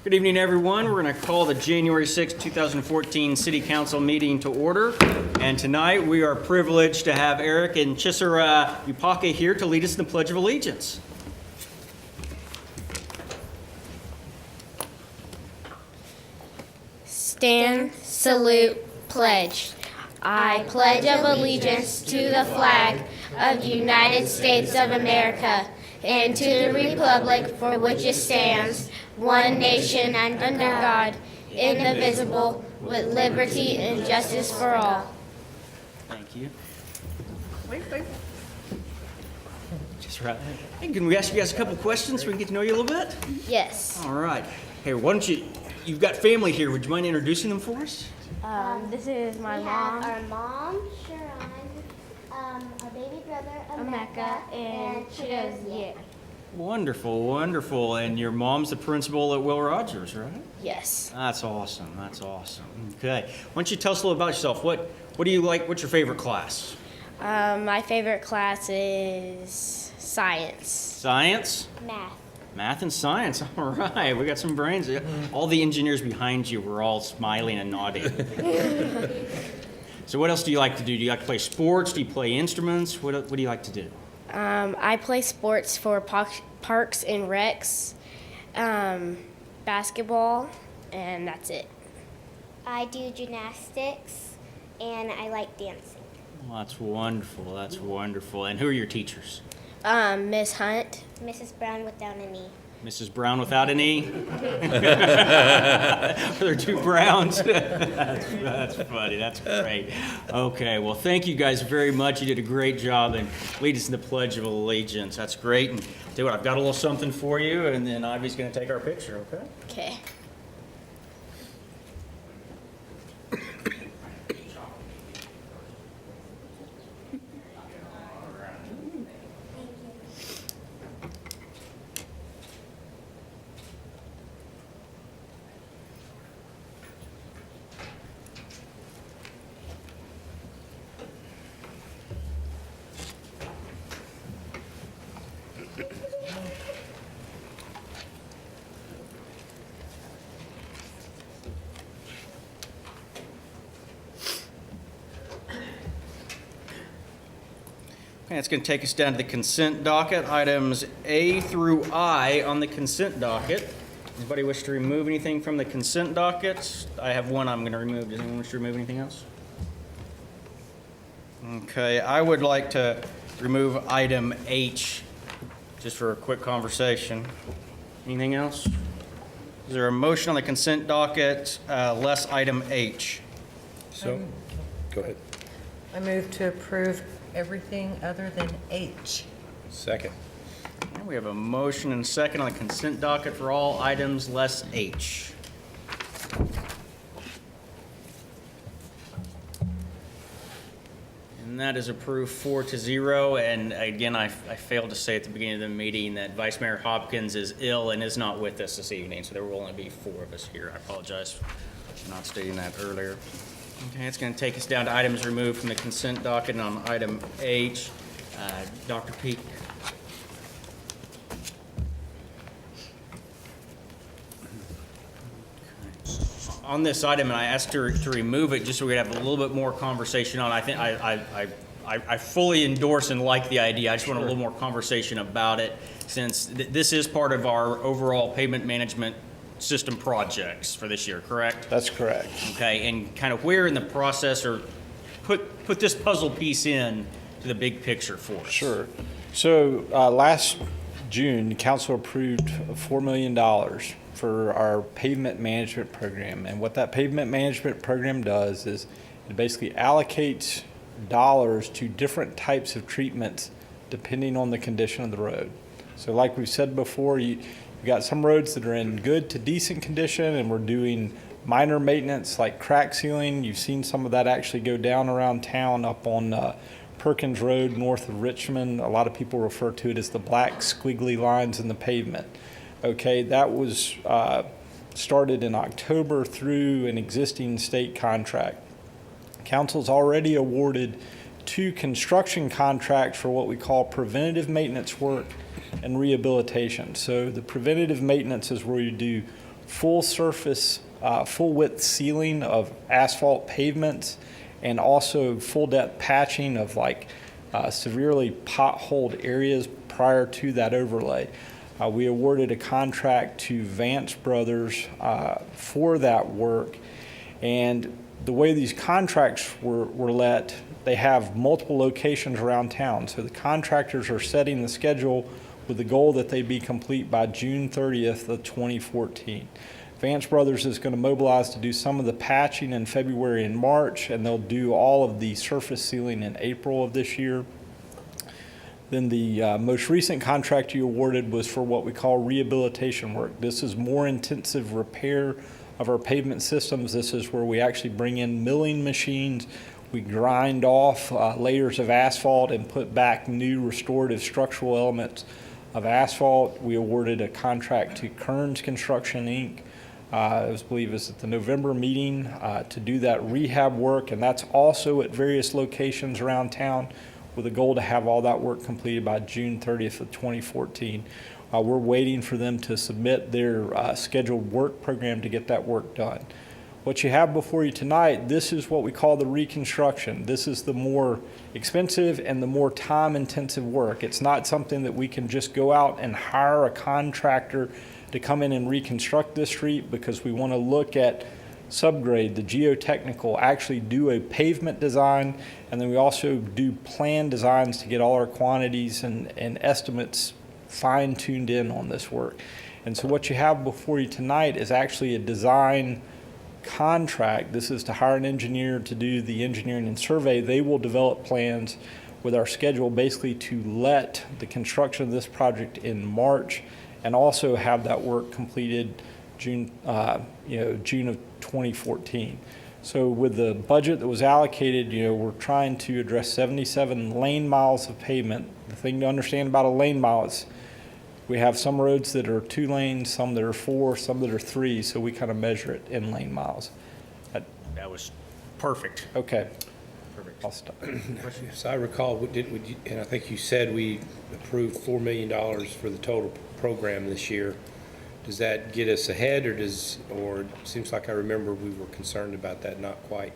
Good evening, everyone. We're going to call the January 6, 2014 City Council meeting to order. And tonight we are privileged to have Eric and Chisara Upake here to lead us in the Pledge of Allegiance. Stand, salute, pledge. I pledge of allegiance to the flag of the United States of America and to the republic for which it stands, one nation under God, indivisible, with liberty and justice for all. Thank you. Wait. Just right. Hey, can we ask you guys a couple questions so we can get to know you a little bit? Yes. All right. Hey, why don't you've got family here. Would you mind introducing them for us? This is my We mom, have our mom, Sharon, our baby brother, Emeka, and she goes, yeah. Wonderful, wonderful. And your mom's the principal at Will Rogers, right? Yes. That's awesome. That's awesome. Okay. Why don't you tell us a little about yourself? What do you like? What's your favorite class? My favorite class is science. Science? math. Math and science. All right. We got some brains. All the engineers behind you were all smiling and nodding. So what else do you like to do? Do you like to play sports? Do you play instruments? What do you like to do? I play sports for Parks and Recs, basketball, and that's it. I do gymnastics, and I like dancing. Well, that's wonderful. That's wonderful. And who are your teachers? Miss Hunt. Mrs. Brown without an E. Mrs. Brown without an E? There are two Browns. That's funny. That's great. Okay, well, thank you guys very much. You did a great job and lead us in the Pledge of Allegiance. That's great. And tell you what, I've got a little something for you, and then Ivy's going to take our picture, okay? Okay. Okay, it's going to take us down to the consent docket, items A through I on the consent docket. Anybody wish to remove anything from the consent docket? I have one I'm going to remove. Does anyone wish to remove anything else? Okay, I would like to remove item H, just for a quick conversation. Anything else? Is there a motion on the consent docket, less item H? So, go ahead. I move to approve everything other than H. Second. Okay, we have a motion and a second on the consent docket for all items less H. And that is approved 4-0. And again, I failed to say at the beginning of the meeting that Vice Mayor Hopkins is ill and is not with us this evening, so there will only be 4 of us here. I apologize for not stating that earlier. Okay, it's going to take us down to items removed from the consent docket. And on item H, Dr. Peak. On this item, and I asked her to remove it just so we could have a little bit more conversation on it. I think I fully endorse and like the idea. I just want a little more conversation about it, since this is part of our overall pavement management system projects for this year, correct? That's correct. Okay, and kind of where in the process, or put this puzzle piece in to the big picture for us. Sure. So last June, the council approved $4 million for our pavement management program. And what that pavement management program does is it basically allocates dollars to different types of treatments depending on the condition of the road. So like we've said before, you've got some roads that are in good to decent condition, and we're doing minor maintenance like crack sealing. You've seen some of that actually go down around town up on Perkins Road north of Richmond. A lot of people refer to it as the black squiggly lines in the pavement. Okay, that was started in October through an existing state contract. Council's already awarded 2 construction contracts for what we call preventative maintenance work and rehabilitation. So the preventative maintenance is where you do full surface, full width sealing of asphalt pavements, and also full depth patching of like severely potholed areas prior to that overlay. We awarded a contract to Vance Brothers for that work, and the way these contracts were let, they have multiple locations around town. So the contractors are setting the schedule with the goal that they be complete by June 30th of 2014. Vance Brothers is going to mobilize to do some of the patching in February and March, and they'll do all of the surface sealing in April of this year. Then the most recent contract you awarded was for what we call rehabilitation work. This is more intensive repair of our pavement systems. This is where we actually bring in milling machines. We grind off layers of asphalt and put back new restorative structural elements of asphalt. We awarded a contract to Kearns Construction, Inc. I believe it was at the November meeting to do that rehab work, and that's also at various locations around town with a goal to have all that work completed by June 30th of 2014. We're waiting for them to submit their scheduled work program to get that work done. What you have before you tonight, this is what we call the reconstruction. This is the more expensive and the more time-intensive work. It's not something that we can just go out and hire a contractor to come in and reconstruct this street, because we want to look at subgrade, the geotechnical, actually do a pavement design, and then we also do plan designs to get all our quantities and estimates fine-tuned in on this work. And so what you have before you tonight is actually a design contract. This is to hire an engineer to do the engineering and survey. They will develop plans with our schedule basically to let the construction of this project in March, and also have that work completed June of 2014. So with the budget that was allocated, we're trying to address 77 lane miles of pavement. The thing to understand about a lane mile is we have some roads that are 2 lanes, some that are 4, some that are 3, so we kind of measure it in lane miles. That was perfect. Okay, Perfect. I'll stop. As I recall, and I think you said we approved $4 million for the total program this year. Does that get us ahead, or it seems like I remember we were concerned about that, not quite?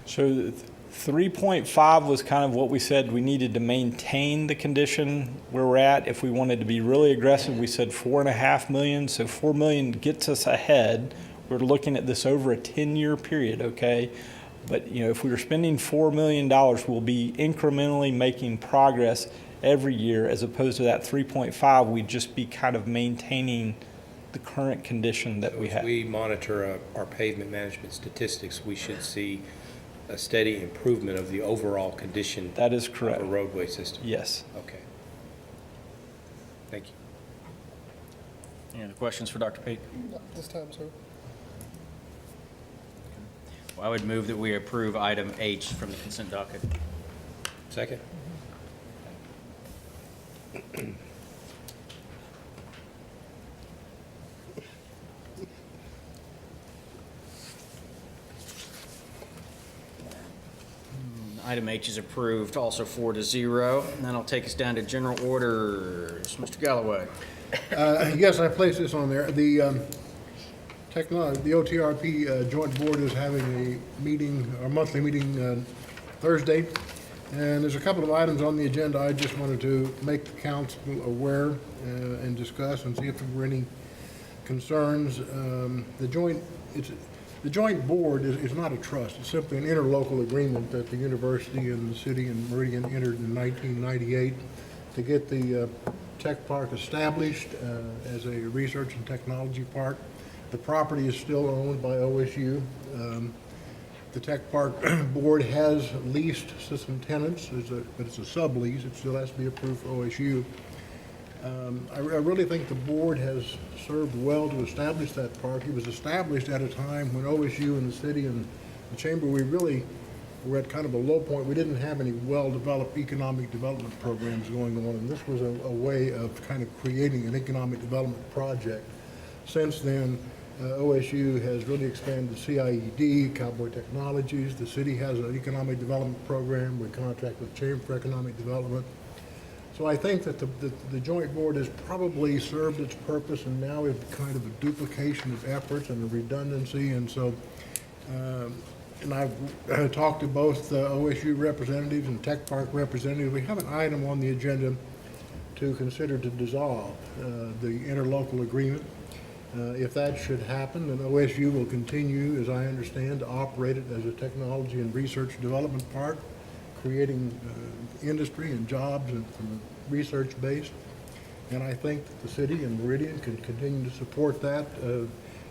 So 3.5 was kind of what we said we needed to maintain the condition where we're at. If we wanted to be really aggressive, we said 4.5 million. So 4 million gets us ahead. We're looking at this over a 10-year period, okay? But if we were spending $4 million, we'll be incrementally making progress every year, as opposed to that 3.5. We'd just be kind of maintaining the current condition that we have. If we monitor our pavement management statistics, we should see a steady improvement of the overall condition. That is correct. Of a roadway system. Yes. Okay. Thank you. Any other questions for Dr. Peak? This time, sir. Well, I would move that we approve item H from the consent docket. Second? Item H is approved, also 4-0. And then I'll take us down to general orders. Mr. Galloway. Yes, I placed this on there. The OTRP Joint Board is having a meeting, a monthly meeting Thursday, and there's a couple of items on the agenda I just wanted to make the council aware and discuss and see if there were any concerns. The joint board is not a trust. It's simply an interlocal agreement that the university and the city and Meridian entered in 1998 to get the tech park established as a research and technology park. The property is still owned by OSU. The tech park board has leased to some tenants, but it's a sublease. It still has to be approved for OSU. I really think the board has served well to establish that park. It was established at a time when OSU and the city and the chamber, we really were at kind of a low point. We didn't have any well-developed economic development programs going on, and this was a way of kind of creating an economic development project. Since then, OSU has really expanded CIED, Cowboy Technologies. The city has an economic development program. We contract with Chamber for Economic Development. So I think that the joint board has probably served its purpose, and now is kind of a duplication of efforts and a redundancy. And so, and I've talked to both OSU representatives and Tech Park representatives. We have an item on the agenda to consider to dissolve the interlocal agreement. If that should happen, then OSU will continue, as I understand, to operate it as a technology and research development park, creating industry and jobs and from research based. And I think that the city and Meridian can continue to support that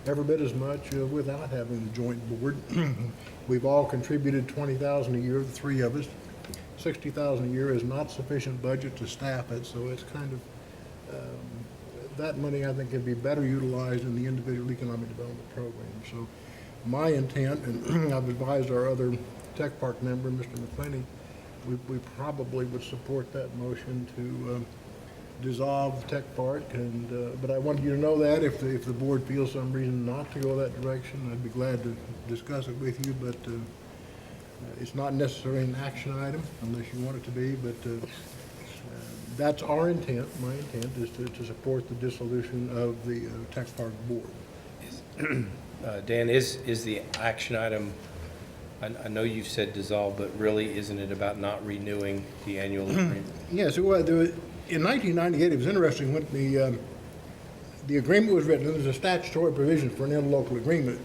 every bit as much without having the joint board. We've all contributed $20,000 a year, the three of us. $60,000 a year is not sufficient budget to staff it, so it's kind of that money I think can be better utilized in the individual economic development program. So my intent, and I've advised our other Tech Park member, Mr. McClenny, we probably would support that motion to dissolve the Tech Park. And but I wanted you to know that if the board feels some reason not to go that direction, I'd be glad to discuss it with you. But it's not necessarily an action item unless you want it to be. But that's our intent. My intent is to support the dissolution of the Tech Park board. Dan, is the action item, I know you've said dissolve, but really isn't it about not renewing the annual agreement? Yes, it was. In 1998, it was interesting when the agreement was written. There was a statutory provision for an interlocal agreement.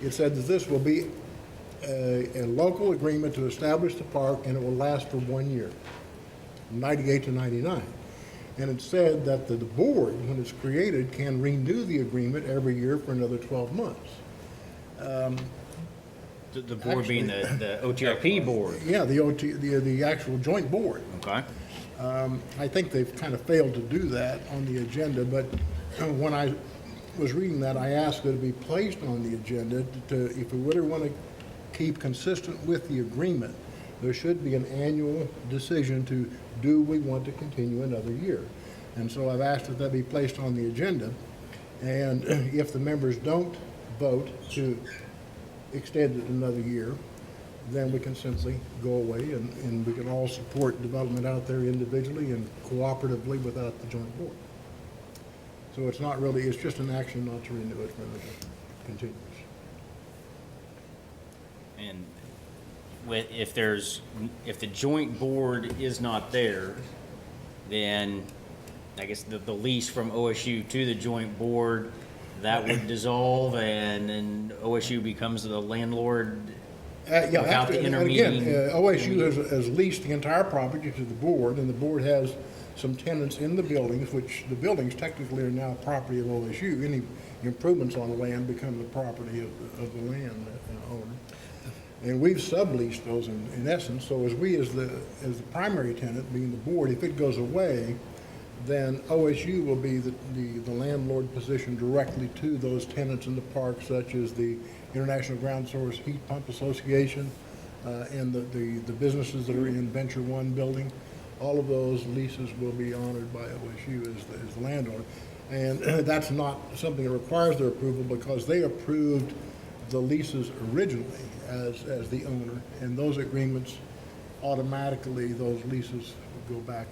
It said that this will be a local agreement to establish the park, and it will last for 1 year, 98 to 99. And it said that the board, when it's created, can renew the agreement every year for another 12 months. The board being the OTRP board. Yeah, the actual joint board. Okay. I think they've kind of failed to do that on the agenda, but when I was reading that, I asked that it be placed on the agenda if we really want to keep consistent with the agreement, there should be an annual decision to do we want to continue another year. And so I've asked that be placed on the agenda, and if the members don't vote to extend it another year, then we can simply go away and we can all support development out there individually and cooperatively without the joint board. So it's not really, it's just an action not to renew it, rather than continues. And if the joint board is not there, then I guess the lease from OSU to the joint board, that would dissolve, and then OSU becomes the landlord without the intermediate. Again, OSU has leased the entire property to the board, and the board has some tenants in the buildings, which the buildings technically are now property of OSU. Any improvements on the land become the property of the land owner. And we've subleased those in essence. So as the primary tenant, being the board, if it goes away, then OSU will be the landlord position directly to those tenants in the park, such as the International Ground Source Heat Pump Association and the businesses that are in Venture One building. All of those leases will be honored by OSU as the landowner. And that's not something that requires their approval, because they approved the leases originally as the owner, and those agreements automatically, those leases go back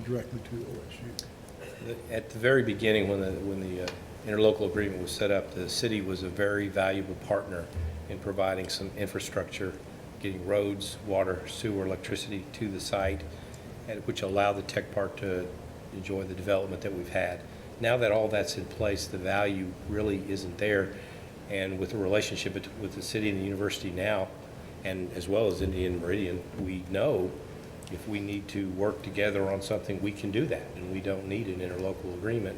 directly to OSU. At the very beginning, when the interlocal agreement was set up, the city was a very valuable partner in providing some infrastructure, getting roads, water, sewer, electricity to the site, which allowed the tech park to enjoy the development that we've had. Now that all that's in place, the value really isn't there. And with the relationship with the city and the university now, and as well as Indian Meridian, we know if we need to work together on something, we can do that, and we don't need an interlocal agreement.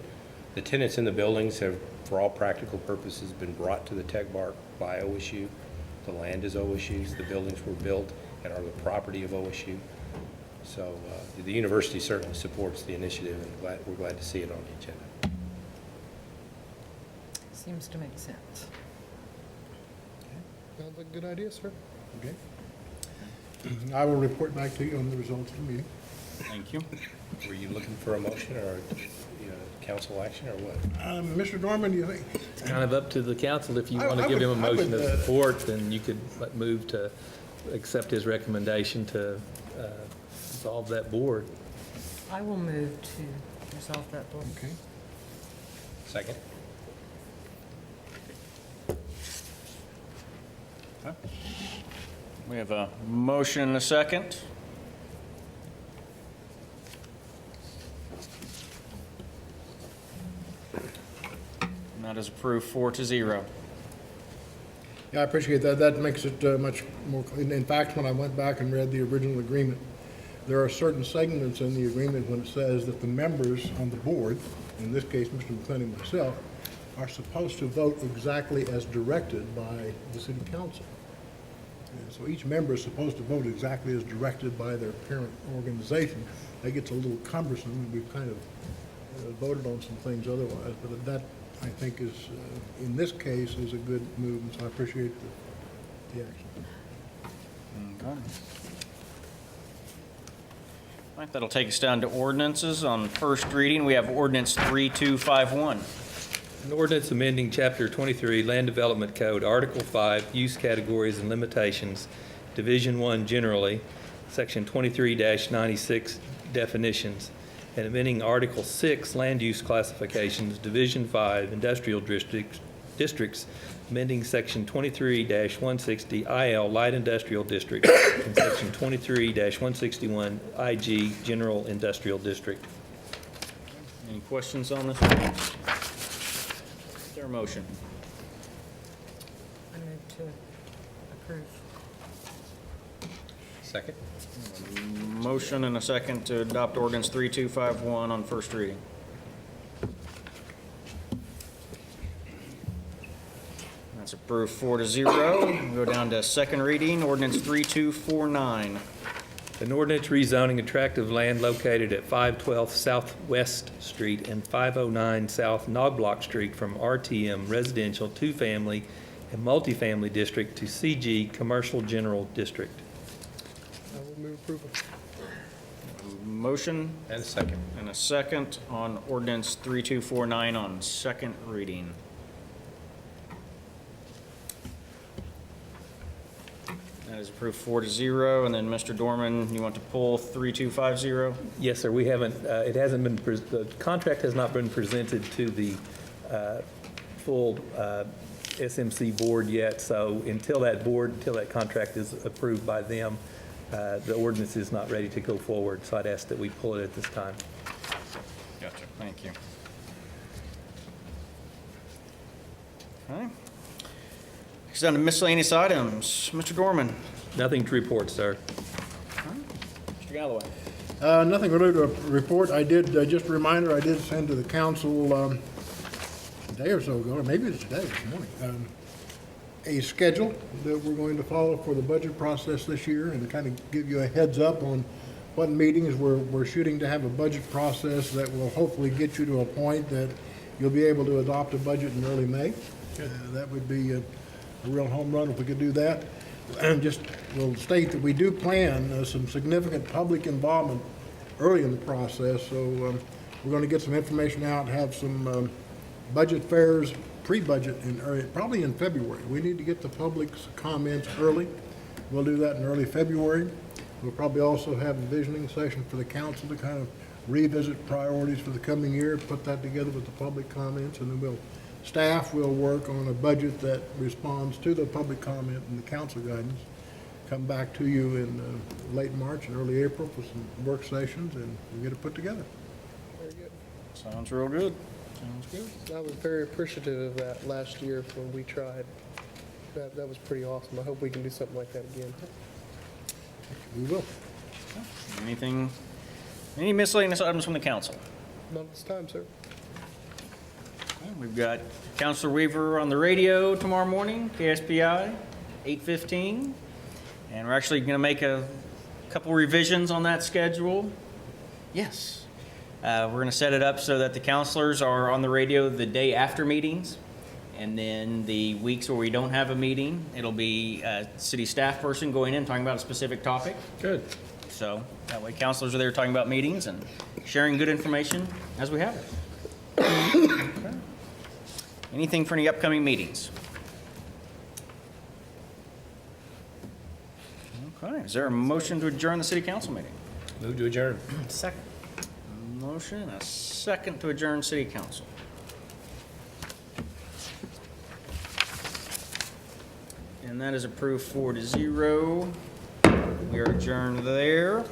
The tenants in the buildings have, for all practical purposes, been brought to the tech park by OSU. The land is OSU's, the buildings were built and are the property of OSU. So the university certainly supports the initiative, and we're glad to see it on the agenda. Seems to make sense. Sounds like a good idea, sir. Okay. I will report back to you on the results of the meeting. Thank you. Were you looking for a motion or council action or what? Mr. Norman, do you think? It's kind of up to the council. If you I want to give him a would- motion of support, then you could move to accept his recommendation to dissolve that board. I will move to resolve that board. Okay. Second. We have a motion and a second. And that is approved 4-0. Yeah, I appreciate that. That makes it much more, in fact, when I went back and read the original agreement, there are certain segments in the agreement when it says that the members on the board, in this case, Mr. McClenny and myself, are supposed to vote exactly as directed by the city council. And so each member is supposed to vote exactly as directed by their parent organization. That gets a little cumbersome, and we've kind of voted on some things otherwise, but that, I think, is, in this case, is a good move, and so I appreciate the action. Okay. All right, that'll take us down to ordinances. On first reading, we have ordinance 3251. An ordinance amending Chapter 23 Land Development Code, Article 5, Use Categories and Limitations, Division 1 generally, Section 23-96 Definitions, and amending Article 6 Land Use Classifications, Division 5 Industrial Districts, amending Section 23-160 IL Light Industrial District and Section 23-161 IG General Industrial District. Any questions on this one? Is there a motion? I move to approve. Second. Motion and a second to adopt ordinance 3251 on first reading. That's approved 4-0. We'll go down to second reading, ordinance 3249. An ordinance rezoning a tract of land located at 512 Southwest Street and 509 South Knoblauch Street from RTM Residential Two-Family and Multifamily District to CG Commercial General District. I will move approval. Motion And a second. and a second on ordinance 3249 on second reading. That is approved 4-0. And then, Mr. Dorman, you want to pull 3250? Yes, sir, we haven't, it hasn't been, the contract has not been presented to the full SMC board yet, so until that contract is approved by them, the ordinance is not ready to go forward, so I'd ask that we pull it at this time. Gotcha, thank you. Okay. Next down to miscellaneous items. Mr. Dorman. Nothing to report, sir. Mr. Galloway. Nothing really to report. I did, just a reminder, I did send to the council a day or so ago, or maybe it's today, this morning, a schedule that we're going to follow for the budget process this year, and to kind of give you a heads up on what meetings we're shooting to have a budget process that will hopefully get you to a point that you'll be able to adopt a budget in early May. That would be a real home run if we could do that. And just will state that we do plan some significant public involvement early in the process, so we're going to get some information out, have some budget fairs, pre-budget, probably in February. We need to get the public's comments early. We'll do that in early February. We'll probably also have a visioning session for the council to kind of revisit priorities for the coming year, put that together with the public comments, and then staff will work on a budget that responds to the public comment and the council guidance. Come back to you in late March and early April for some work sessions, and we'll get it put together. Very good. Sounds real good. Sounds good. I was very appreciative of that last year when we tried. That was pretty awesome. I hope we can do something like that again. We will. Any miscellaneous items from the council? Not at this time, sir. We've got Counselor Weaver on the radio tomorrow morning, KSPI, 8:15. And we're actually going to make a couple revisions on that schedule. Yes. We're going to set it up so that the counselors are on the radio the day after meetings. And then the weeks where we don't have a meeting, it'll be a city staff person going in talking about a specific topic. Good. So that way counselors are there talking about meetings and sharing good information as we have it. Okay. Anything for any upcoming meetings? Okay, is there a motion to adjourn the city council meeting? Move to adjourn. Second. motion and a second to adjourn city council. And that is approved 4-0. We are adjourned there.